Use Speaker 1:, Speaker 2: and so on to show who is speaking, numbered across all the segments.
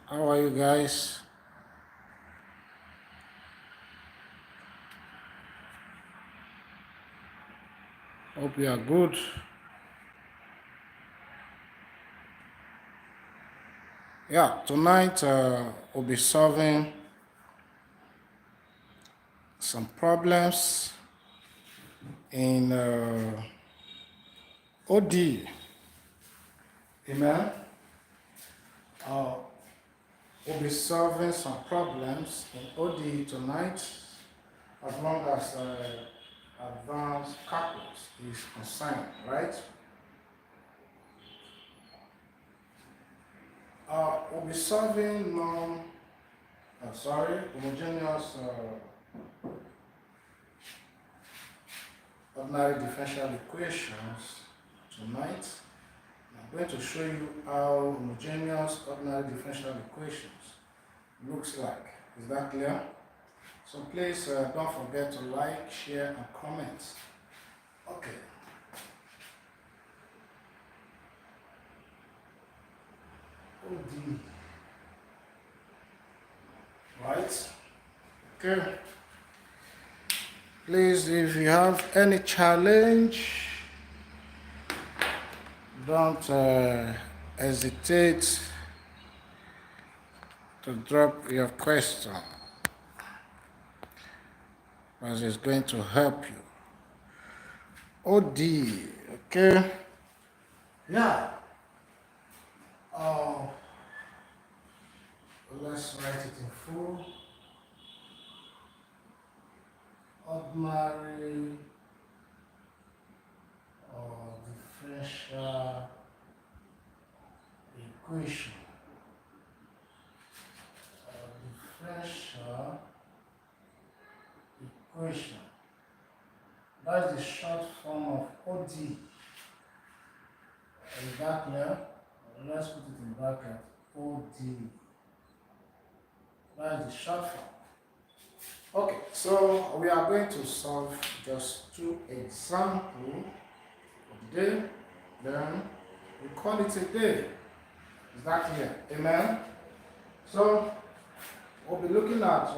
Speaker 1: How are you guys? Hope you are good. Yeah, tonight we'll be solving some problems in OD. Amen. Uh, we'll be solving some problems in OD tonight as long as advanced calculus is concerned, right? We'll be solving homogeneous ordinary differential equations tonight. I'm going to show you how homogeneous ordinary differential equations looks like. Is that clear? So please don't forget to like, share, and comment. Okay. OD. Right? Okay. Please, if you have any challenge, don't hesitate to drop your question, because it's going to help you. OD, okay? Yeah. Oh, let's write it in full. Ordinary or differential equation. Differential equation. That's the short form of OD. Is that clear? Let's put it in bracket. OD. That's the short form. Okay, so we are going to solve just two examples of the day. Then we call it a day. Is that clear? Amen? So we'll be looking at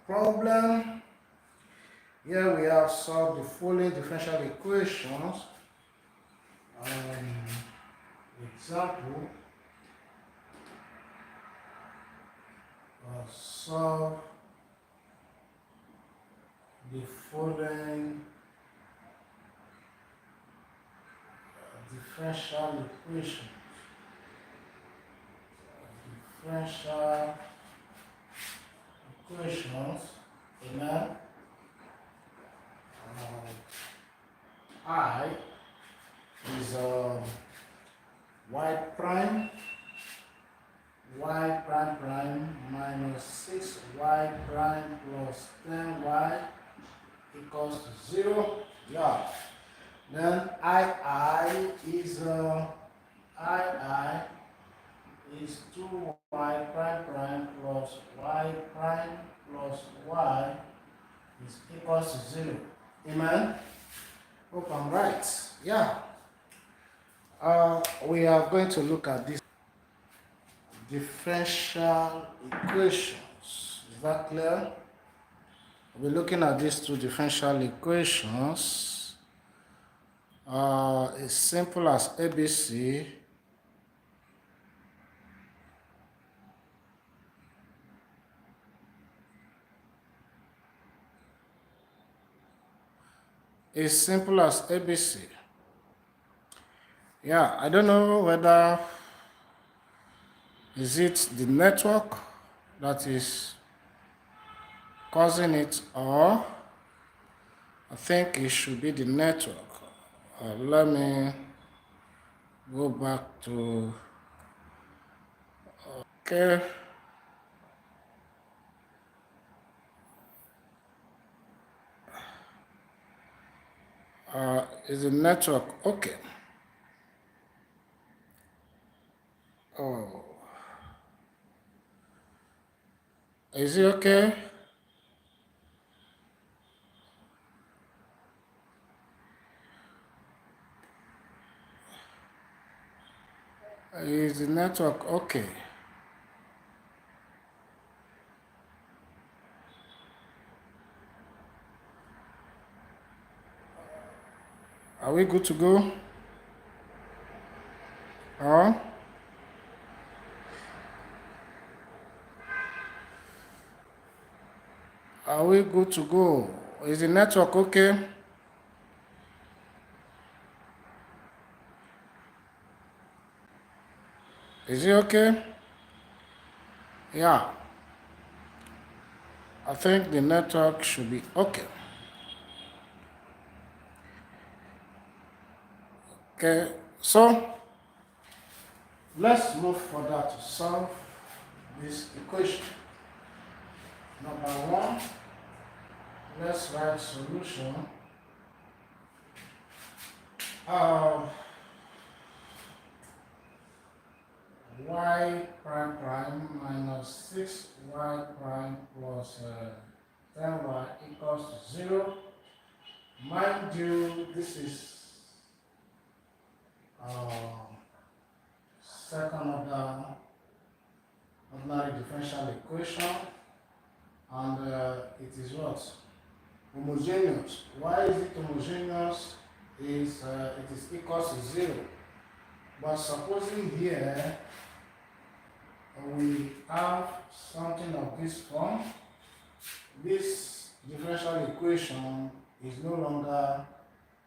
Speaker 1: problem. Here we have solved the following differential equations. Example, solve the following differential equations. Amen. I is y prime minus 6y prime plus 10y equals to 0. Yeah. Then II is 2y prime plus y prime plus y is equals to 0. Amen. Hope I'm right. Yeah. We are going to look at this differential equations. Is that clear? We're looking at these two differential equations. As simple as ABC. As simple as ABC. Yeah, I don't know whether is it the network that is causing it, or I think it should be the network. Let me go back to okay. Is the network okay? Oh, is it okay? Is the network okay? Are we good to go? Huh? Are we good to go? Is the network okay? Is it okay? Yeah. I think the network should be okay. Okay. So let's move further to solve this equation. Number one, let's write solution of y prime prime minus 6y prime plus 10y equals to 0. Mind you, this is second order ordinary differential equation, and it is what? Homogeneous. Why is it homogeneous? It is equals to 0. But supposing here we have something of this form, this differential equation is no longer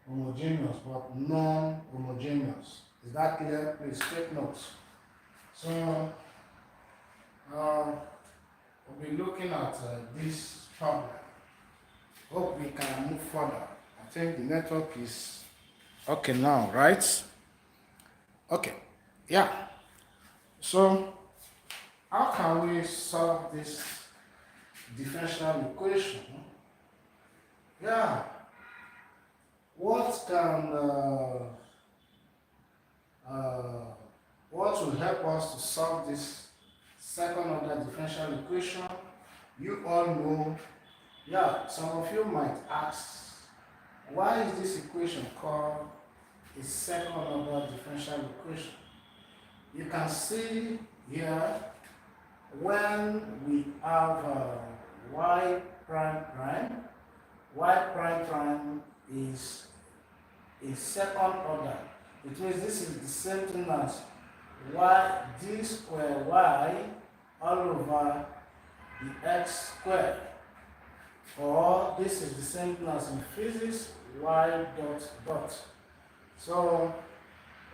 Speaker 1: homogeneous but non-homogeneous. Is that clear? Please take notes. So we'll be looking at this problem. Hope we can move further. I think the network is okay now, right? Okay, yeah. So how can we solve this differential equation? Yeah. What will help us to solve this second order differential equation? You all know. Yeah, some of you might ask, why is this equation called a second order differential equation? You can see here, when we have y prime prime, y prime prime is a second order. It means this is the same thing as y d square y all over the x squared. Or this is the same thing as in physics, y dot dot. So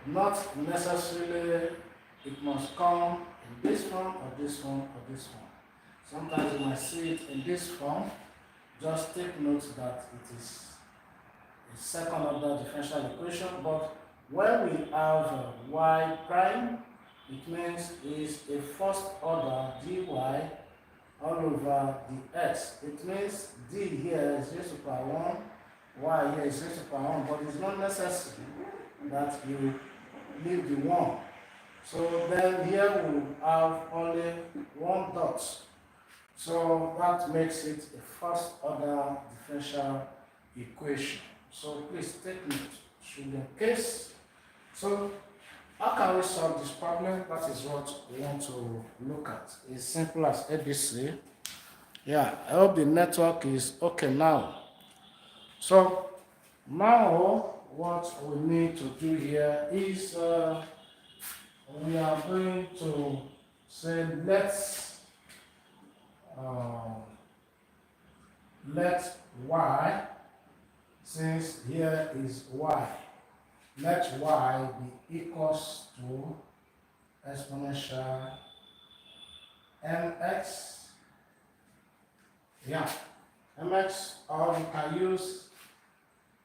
Speaker 1: not necessarily it must come in this form or this form or this form. Sometimes you might see it in this form. Just take note that it is a second order differential equation, but when we have y prime, it means is a first order dy all over the x. It means d here is raised to power 1, y here is raised to power 1, but it's not necessary that you leave the 1. So then here we have only one dot. So that makes it a first order differential equation. So please take note, should in case. So how can we solve this problem? That is what we want to look at. It's simple as ABC. Yeah, I hope the network is okay now. So now what we need to do here is we are going to say let y, since here is y, let y be equals to exponential mx. Yeah, mx, or you can use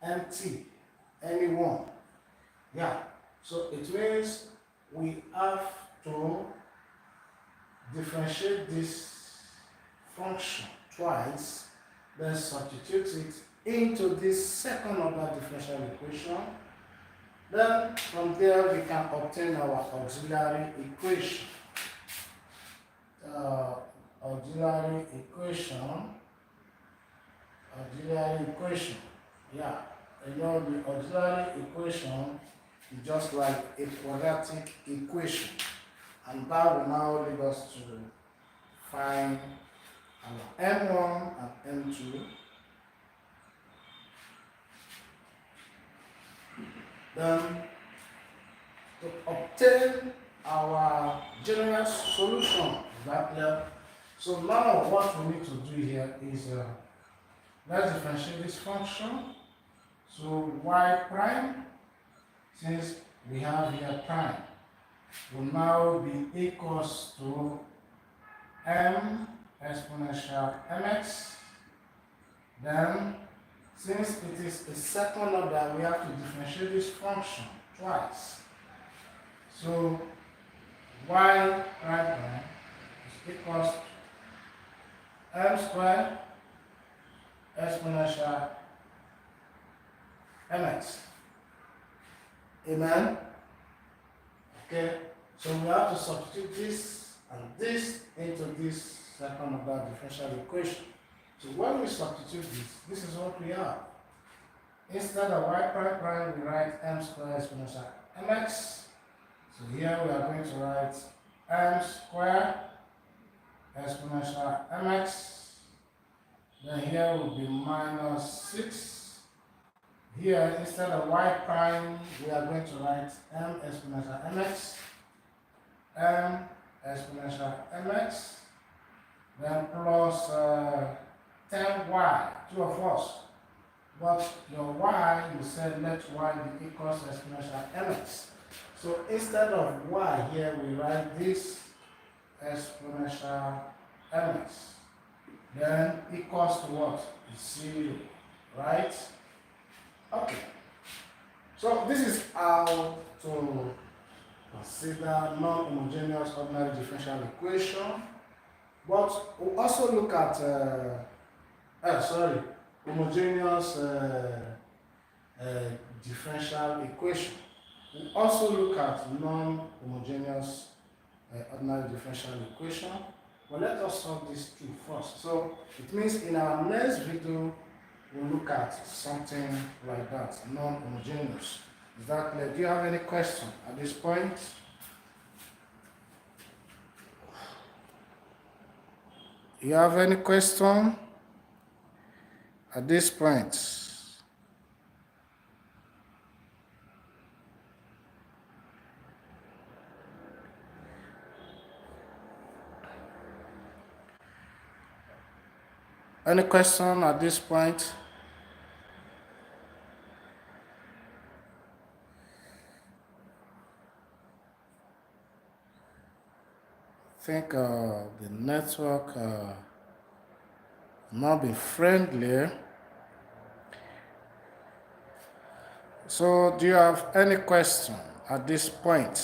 Speaker 1: mt, anyone. Yeah, so it means we have to differentiate this function twice, then substitute it into this second order differential equation. Then from there we can obtain our auxiliary equation. Auxiliary equation. Yeah, you know the auxiliary equation is just like a quadratic equation, and that will now lead us to find our M1 and M2. Then to obtain our general solution, that level. So now what we need to do here is let's differentiate this function. So y prime, since we have here prime, will now be equals to m exponential mx. Then, since it is a second order, we have to differentiate this function twice. So y prime is equals to m squared exponential mx. Amen? Okay, so we have to substitute this and this into this second order differential equation. So when we substitute this is what we have. Instead of y prime prime, we write m squared exponential mx. So here we are going to write m squared exponential mx. Then here will be minus 6. Here, instead of y prime, we are going to write m exponential mx. M exponential mx. Then plus 10y, two of us. But your y, you said let y be equals to exponential mx. So instead of y here, we write this exponential mx. Then equals to what? 0, right? Okay. So this is how to consider non-homogeneous ordinary differential equation. But we'll also look at homogeneous differential equation. We'll also look at non-homogeneous ordinary differential equation. But let us solve these two first. So it means in our next video, we'll look at something like that, non-homogeneous. Is that clear? Do you have any question at this point? You have any question at this point? Any question at this point? I think the network not be friendly. So do you have any question at this point?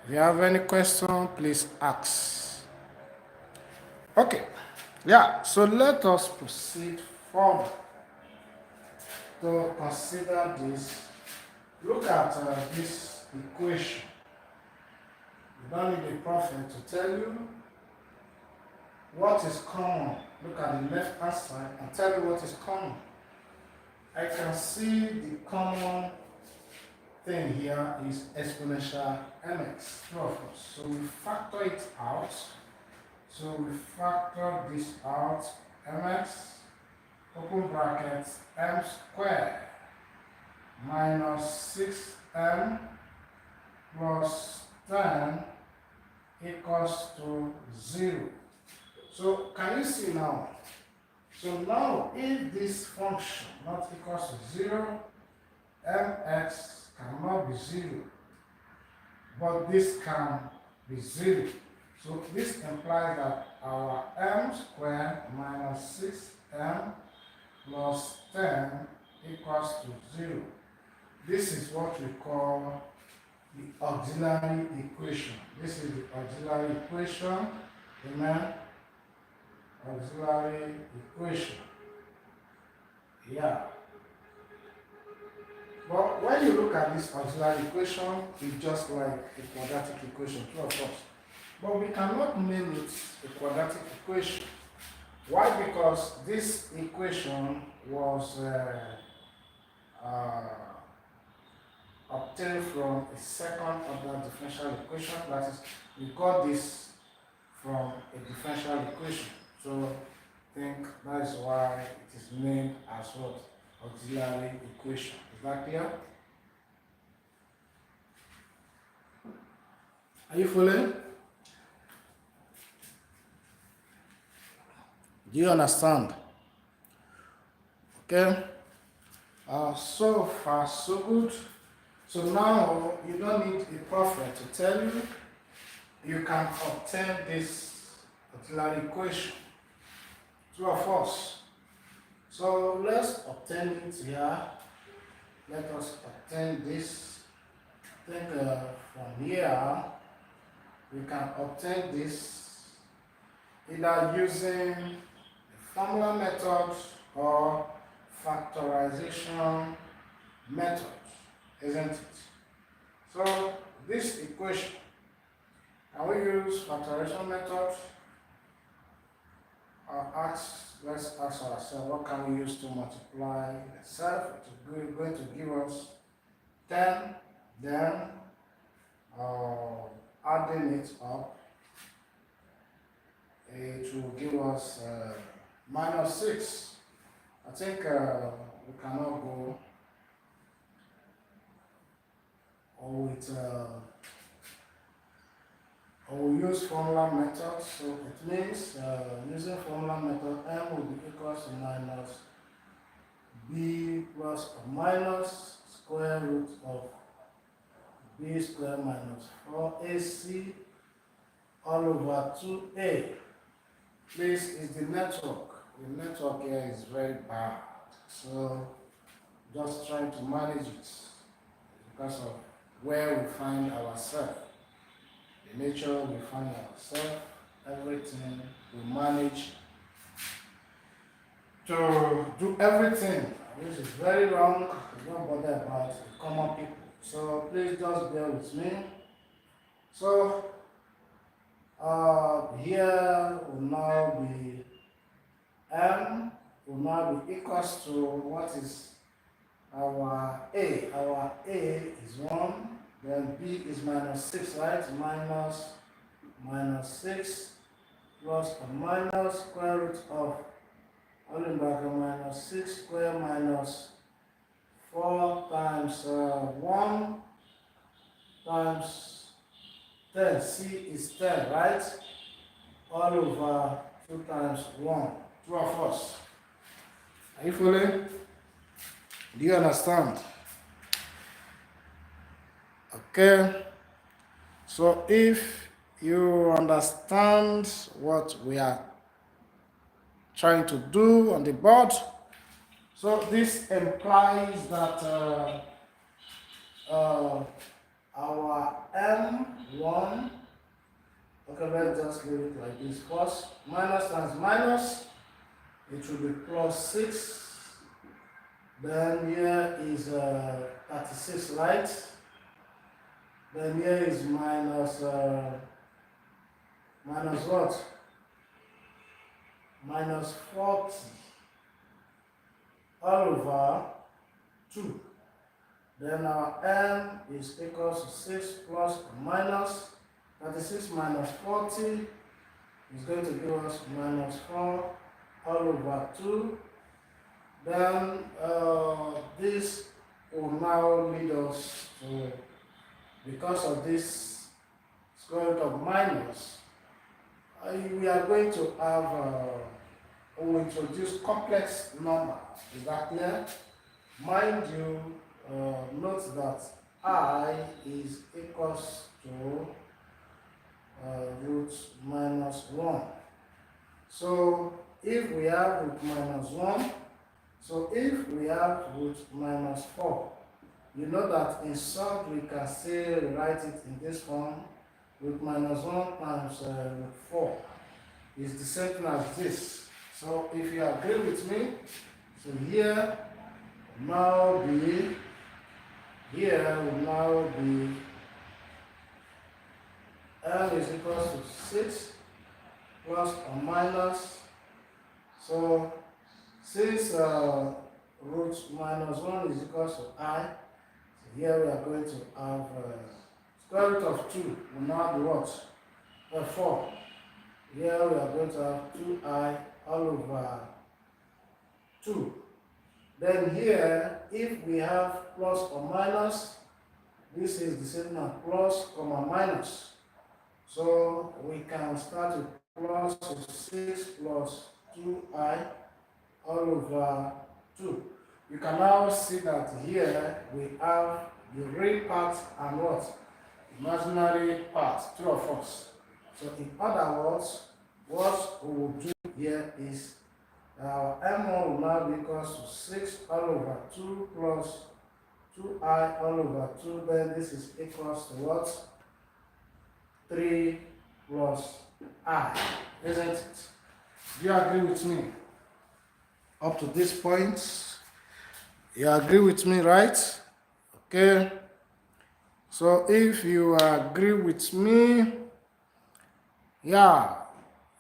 Speaker 1: If you have any question, please ask. Okay. Yeah, so let us proceed further to consider this. Look at this equation. You don't need a prophet to tell you what is common. Look at the left hand side and tell you what is common. I can see the common thing here is exponential mx, two of us. So we factor it out. So we factor this out, mx, open brackets, m squared minus 6m plus 10 equals to 0. So can you see now? So now if this function not equals to 0, mx cannot be 0, but this can be 0. So this implies that our m squared minus 6m plus 10 equals to 0. This is what we call the auxiliary equation. This is the auxiliary equation. Amen? Auxiliary equation. Yeah. But when you look at this auxiliary equation, it's just like a quadratic equation, two of us. But we cannot name it a quadratic equation. Why? Because this equation was obtained from a second order differential equation. That is, we got this from a differential equation. So I think that is why it is named as what? Auxiliary equation. Is that clear? Are you following? Do you understand? Okay. So far, so good. So now you don't need a prophet to tell you. You can obtain this auxiliary equation. True or false? So let's obtain it here. Let us obtain this. I think from here we can obtain this either using the formula method or factorization method, isn't it? So this equation, can we use factorization method? Let's ask ourselves, what can we use to multiply the self? It's going to give us 10, then adding it up, it will give us minus 6. I think we cannot go or we use formula method. So it means using formula method, m will be equals to minus b plus or minus square root of b square minus 4ac all over 2a. This is the network. The network here is very bad, so just trying to manage it because of where we find ourselves, the nature we find ourselves, everything we manage to do everything, which is very wrong. We don't bother about the common people. So please just bear with me. So here will now be m will now be equals to what is our a. Our a is 1, then b is minus 6, right? Minus 6 plus or minus square root of all in bracket minus 6 square minus 4 times 1 times 10. C is 10, right? All over 2 times 1. True or false? Are you following? Do you understand? Okay. So if you understand what we are trying to do on the board, so this implies that our m1, okay, let's just leave it like this first. Minus times minus, it will be plus 6. Then here is 36, right? Then here is minus what? Minus 40 all over 2. Then our m is equals to 6 plus or minus 36 minus 40 is going to give us minus 4 all over 2. Then this will now lead us to, because of this square root of minus, we are going to have, we'll introduce complex numbers. Is that clear? Mind you, note that I is equals to root minus 1. So if we have root minus 1, so if we have root minus 4, you know that in sum we can still write it in this form. Root minus 1 times root 4 is the same thing as this. So if you agree with me, so here will now be L is equal to 6 plus or minus. So since root minus 1 is equal to I, so here we are going to have square root of 2 will now be what? 4. Here we are going to have 2i all over 2. Then here, if we have plus or minus, this is the same as plus, comma, minus. So we can start with plus 6 plus 2i all over 2. You can now see that here we have the real part and what? Imaginary part, two of us. So in other words, what we will do here is our m1 will now be equals to 6 all over 2 plus 2i all over 2. Then this is equals to what? 3 plus I, isn't it? Do you agree with me? Up to this point, you agree with me, right? Okay. So if you agree with me, yeah,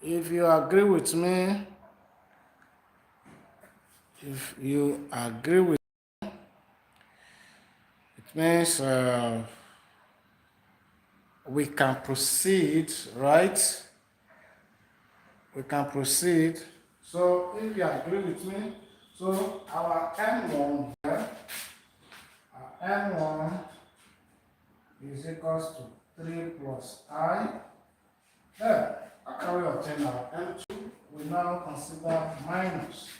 Speaker 1: if you agree with me, if you agree with it means we can proceed, right? We can proceed. So if you agree with me, so our m1 here, our m1 is equals to 3 plus I. Then, how can we obtain our m2? We now consider minus.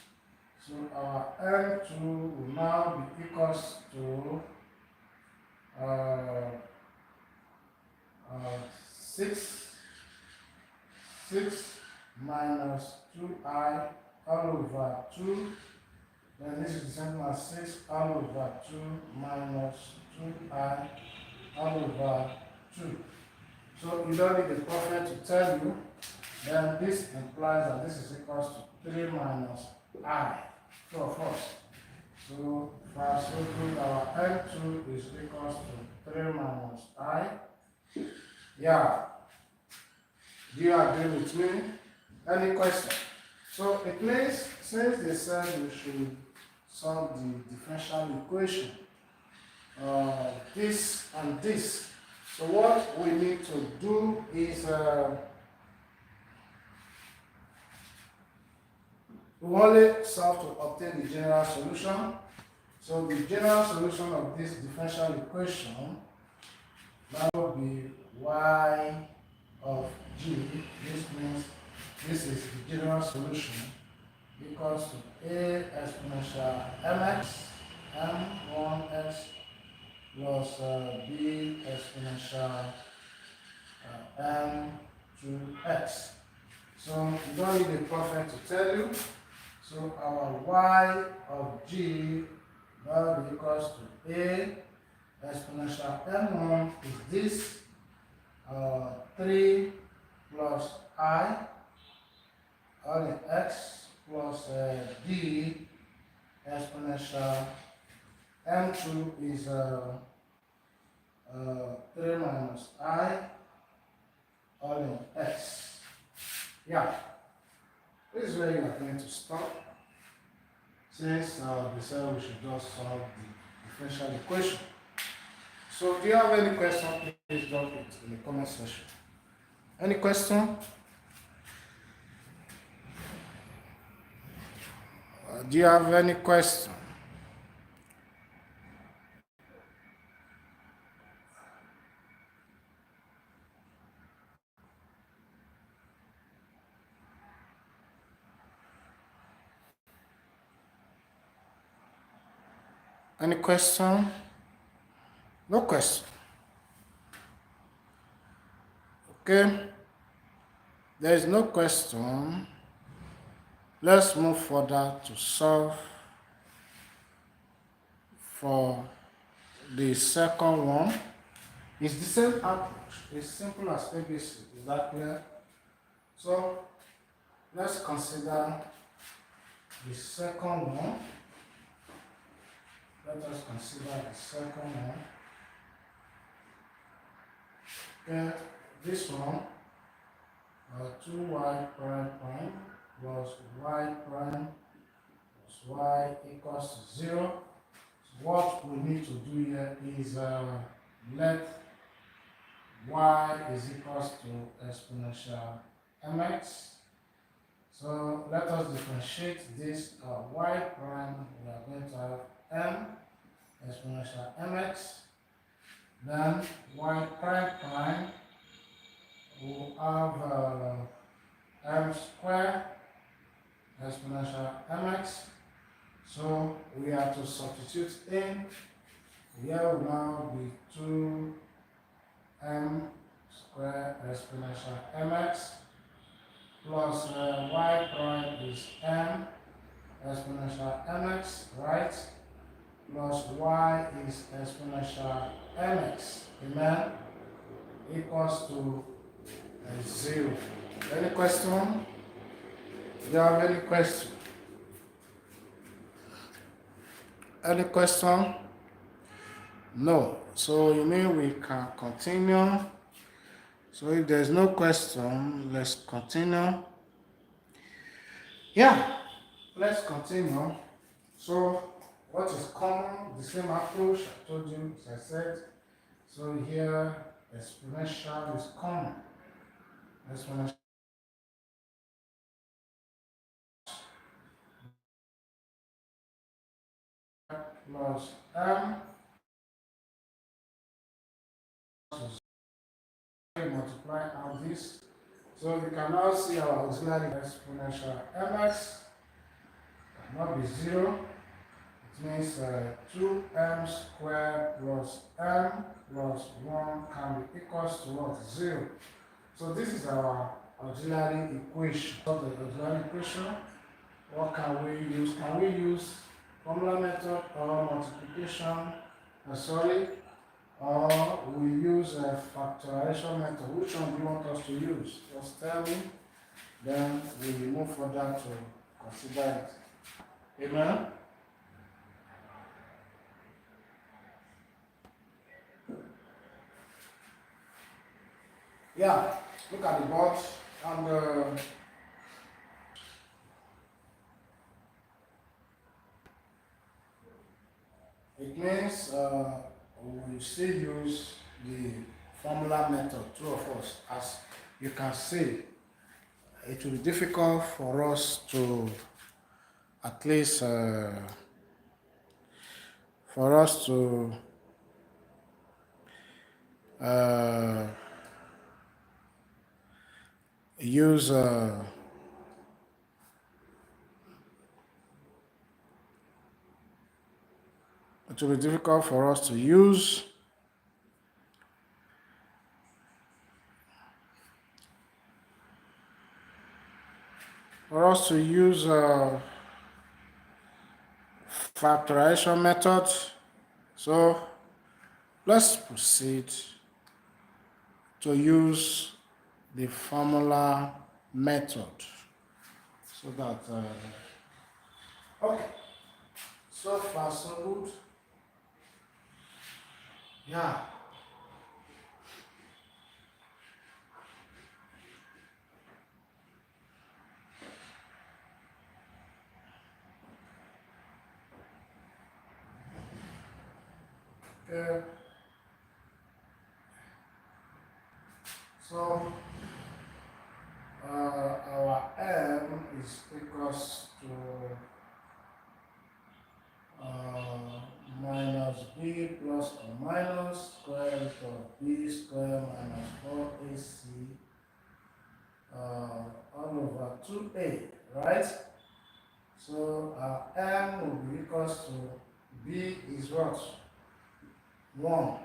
Speaker 1: So our m2 will now be equals to 6 minus 2i all over 2. Then this is the same as 6 all over 2 minus 2i all over 2. So you don't need the prophet to tell you. Then this implies that this is equals to 3 minus I. So of course. So first our m2 is equals to 3 minus I. Yeah. Do you agree with me? Any question? So it means since they said we should solve the differential equation, this and this. So what we need to do is we only solve to obtain the general solution. So the general solution of this differential equation that would be y of g. This means this is the general solution equals to a exponential mx m1x plus b exponential m2x. So you don't need a prophet to tell you. So our y of g will be equals to a exponential m1 is this 3 plus I all in x plus d exponential m2 is 3 minus I all in x. Yeah, this is where you are going to stop, since we said we should just solve the differential equation. So do you have any question? Please drop it in the comment section. Any question? Do you have any question? Any question? No question. Okay. There is no question. Let's move further to solve for the second one. It's the same approach. It's simple as ABC. Is that clear? So let's consider the second one. Let us consider the second one. Okay, this one, 2y prime plus y prime plus y equals to 0. what we need to do here is let y is equals to exponential mx. So let us differentiate this y prime. We are going to have m exponential mx. Then y prime prime will have m square exponential mx. So we have to substitute in. Here will now be 2m square exponential mx plus y prime is m exponential mx, right? Plus y is exponential mx, amen, equals to 0. Any question? Do you have any question? Any question? No. So you mean we can continue? So if there's no question, let's continue. Yeah, let's continue. So what is common? The same approach I told you, as I said. So here exponential is common. Exponential plus m multiply out this. So you can now see our auxiliary exponential mx cannot be 0. It means 2m squared plus m plus 1 can be equals to what? 0. So this is our auxiliary equation. So the auxiliary equation, what can we use? Can we use formula method or multiplication? Or we use a factorization method. Which one do you want us to use? Just tell me. Then we will move further to consider it. Amen? Yeah, look at the board and it means we still use the formula method, two of us. As you can see, it will be difficult for us to at least use it will be difficult for us to use factorization method. So let's proceed to use the formula method so that okay, so far so good. Yeah, so our m is equals to minus b plus or minus square root of b square minus 4ac all over 2a, right? So our m will be equals to b is what? 1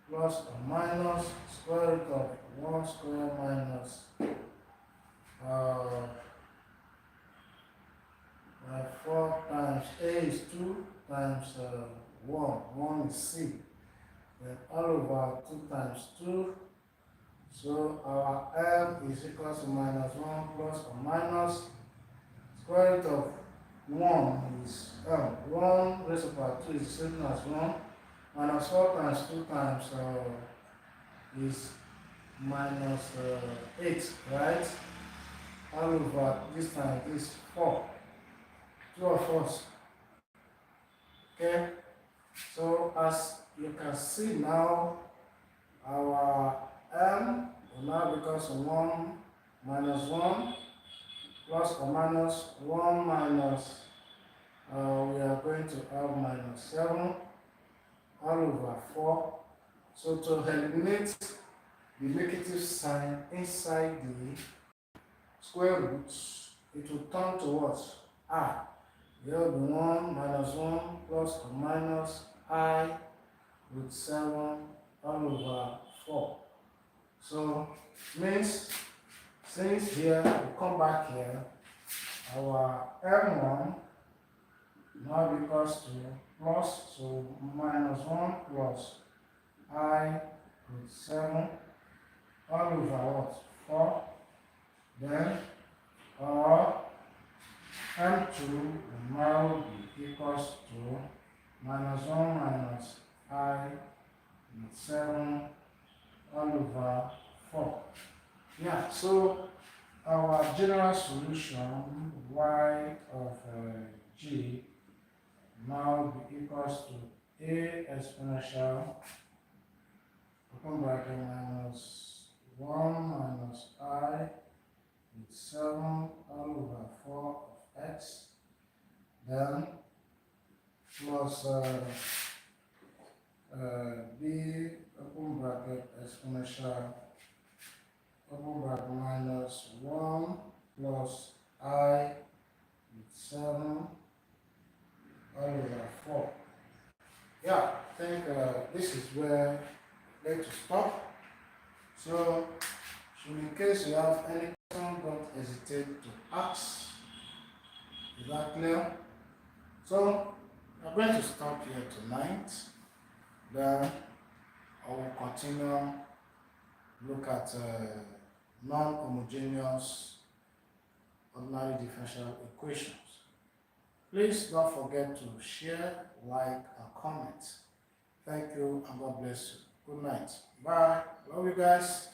Speaker 1: plus or minus square root of 1 square minus 4 times a is 2 times 1 is c, then all over 2 times 2. So our m is equal to minus 1 plus or minus square root of 1 is 1 raised to power 2 is the same as 1, minus 4 times 2 times is minus 8, right? All over this time is 4. 2 of us. Okay, so as you can see now, our m will now becomes 1 minus 1 plus or minus 1 minus, we are going to have minus 7 all over 4. So to eliminate the negative sign inside the square roots, it will turn to what? I. There will be 1 minus 1 plus or minus I root 7 all over 4. So means since here we come back here, our M1 now equals to plus, so minus 1 plus I root 7 all over what? 4. Then M2 will now be equals to minus 1 minus I root 7 all over 4. Yeah, so our general solution y of g now be equals to a exponential open bracket minus 1 minus I with 7 all over 4 of x, then plus b open bracket exponential open bracket minus 1 plus I with 7 all over 4. Yeah, I think this is where I'd like to stop. So, in case you have any question, don't hesitate to ask. Is that clear? So, I'm going to stop here tonight. Then I will continue look at non-homogeneous ordinary differential equations. Please don't forget to share, like, and comment. Thank you, and God bless you. Good night. Bye. Love you guys.